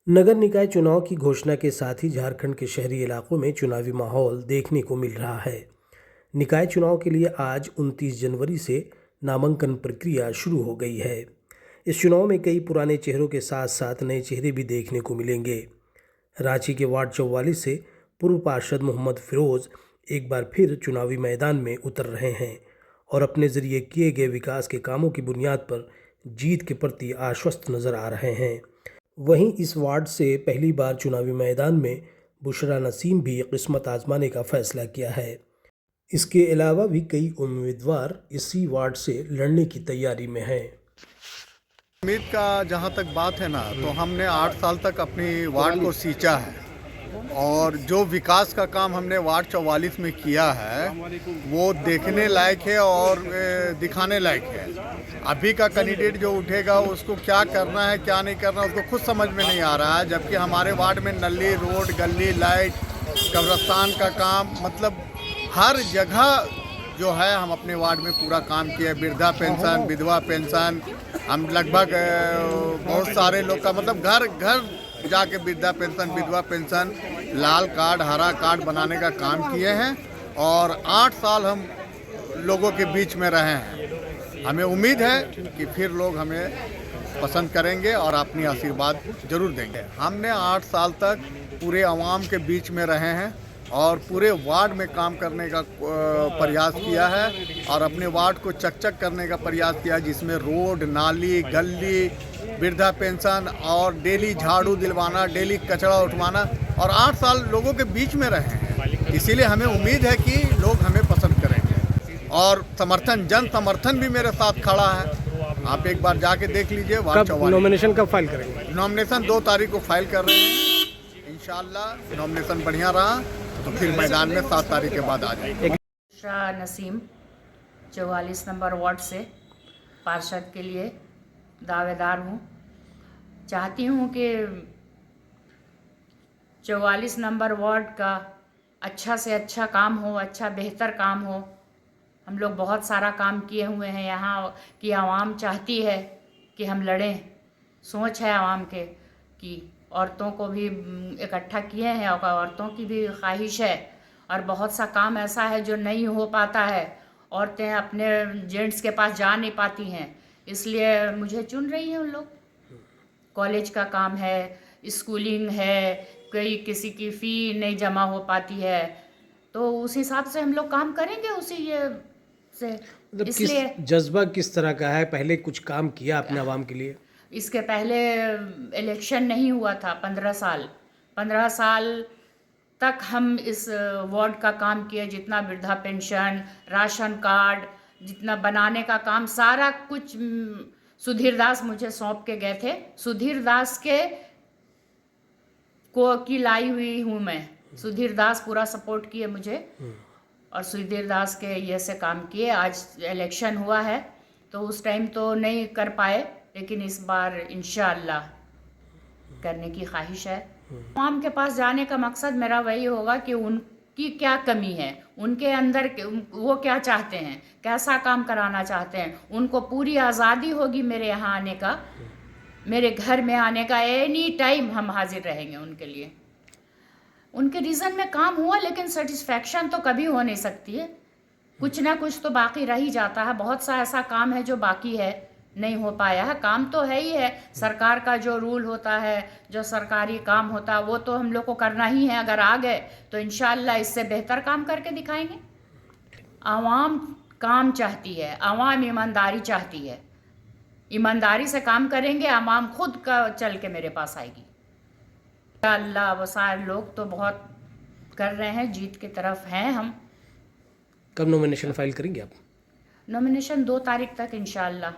नगर निकाय चुनाव की घोषणा के साथ ही झारखंड के शहरी इलाकों में चुनावी माहौल देखने को मिल रहा है। निकाय चुनाव के लिए आज 29 जनवरी से नामांकन प्रक्रिया शुरू हो गई है। इस चुनाव में कई पुराने चेहरों के साथ साथ नए चेहरे भी देखने को मिलेंगे। रांची के वार्ड 44 से पूर्व पार्षद मोहम्मद फिरोज एक बार फिर चुनावी मैदान में उतर रहे हैं और अपने जरिए किए गए विकास के कामों की बुनियाद पर जीत के प्रति आश्वस्त नजर आ रहे हैं। वहीं इस वार्ड से पहली बार चुनावी मैदान में बुशरा नसीम भी किस्मत आजमाने का फैसला किया है। इसके अलावा भी कई उम्मीदवार इसी वार्ड से लड़ने की तैयारी में हैं। उम्मीद का जहाँ तक बात है ना, तो हमने 8 साल तक अपनी वार्ड को सींचा है और जो विकास का काम हमने वार्ड 44 में किया है वो देखने लायक है और दिखाने लायक है। अभी का कैंडिडेट जो उठेगा उसको क्या करना है क्या नहीं करना उसको खुद समझ में नहीं आ रहा है, जबकि हमारे वार्ड में नली, रोड, गली, लाइट, कब्रिस्तान का काम, मतलब हर जगह जो है हम अपने वार्ड में पूरा काम किया। वृद्धा पेंशन, विधवा पेंशन, हम लगभग बहुत सारे लोग का मतलब घर घर जाके वृद्धा पेंशन, विधवा पेंशन, लाल कार्ड, हरा कार्ड बनाने का काम किए हैं और 8 साल हम लोगों के बीच में रहे हैं। हमें उम्मीद है कि फिर लोग हमें पसंद करेंगे और अपनी आशीर्वाद जरूर देंगे। हमने 8 साल तक पूरे आवाम के बीच में रहे हैं और पूरे वार्ड में काम करने का प्रयास किया है और अपने वार्ड को चकचक करने का प्रयास किया, जिसमें रोड, नाली, गली, वृद्धा पेंशन और डेली झाड़ू दिलवाना, डेली कचरा उठवाना, और 8 साल लोगों के बीच में रहे हैं। इसीलिए हमें उम्मीद है कि लोग हमें पसंद करेंगे और समर्थन, जन समर्थन भी मेरे साथ खड़ा है। आप एक बार जाके देख लीजिए। नॉमिनेशन कब फाइल करेंगे? नॉमिनेशन 2 तारीख को फाइल कर रहे हैं। इंशाल्लाह नॉमिनेशन बढ़िया रहा तो फिर मैदान में 7 तारीख के बाद आ जाएंगे। बुशरा नसीम 44 नंबर वार्ड से पार्षद के लिए दावेदार हूँ। चाहती हूँ कि 44 नंबर वार्ड का अच्छा से अच्छा काम हो, अच्छा बेहतर काम हो। हम लोग बहुत सारा काम किए हुए हैं यहाँ की आवाम चाहती है कि हम लड़ें। सोच है आवाम के कि औरतों को भी इकट्ठा किए हैं और औरतों की भी ख्वाहिश है और बहुत सा काम ऐसा है जो नहीं हो पाता है। औरतें अपने जेंट्स के पास जा नहीं पाती हैं, इसलिए मुझे चुन रही हैं उन लोग। कॉलेज का काम है, स्कूलिंग है, कोई किसी की फ़ी नहीं जमा हो पाती है, तो उस हिसाब से हम लोग काम करेंगे उसी ये से। मतलब इसलिए जज्बा किस तरह का है? पहले कुछ काम किया अपने आवाम के लिए? इसके पहले इलेक्शन नहीं हुआ था 15 साल तक हम इस वार्ड का काम किए। जितना वृद्धा पेंशन, राशन कार्ड, जितना बनाने का काम, सारा कुछ सुधीर दास मुझे सौंप के गए थे। सुधीर दास के को की लाई हुई हूँ मैं। सुधीर दास पूरा सपोर्ट किए मुझे और सुधीर दास के ये से काम किए। आज इलेक्शन हुआ है तो उस टाइम तो नहीं कर पाए, लेकिन इस बार इंशाअल्लाह करने की ख्वाहिश है। आवाम के पास जाने का मकसद मेरा वही होगा कि उनकी क्या कमी है, उनके अंदर वो क्या चाहते हैं, कैसा काम कराना चाहते हैं। उनको पूरी आज़ादी होगी मेरे यहाँ आने का, मेरे घर में आने का। एनी टाइम हम हाजिर रहेंगे उनके लिए। उनके रीज़न में काम हुआ, लेकिन सेटिस्फैक्शन तो कभी हो नहीं सकती है। कुछ ना कुछ तो बाकी रह ही जाता है। बहुत सा ऐसा काम है जो बाकी है, नहीं हो पाया है। काम तो है ही है, सरकार का जो रूल होता है, जो सरकारी काम होता है, वो तो हम लोग को करना ही है। अगर आ गए तो इंशाअल्लाह इससे बेहतर काम करके दिखाएंगे। आवाम काम चाहती है, आवाम ईमानदारी चाहती है। ईमानदारी से काम करेंगे, आवाम खुद का चल के मेरे पास आएगी। अल्लाह, वो सारे लोग तो बहुत कर रहे हैं, जीत की तरफ हैं हम। कब नॉमिनेशन फाइल करेंगे आप? नॉमिनेशन 2 तारीख तक इंशाअल्लाह।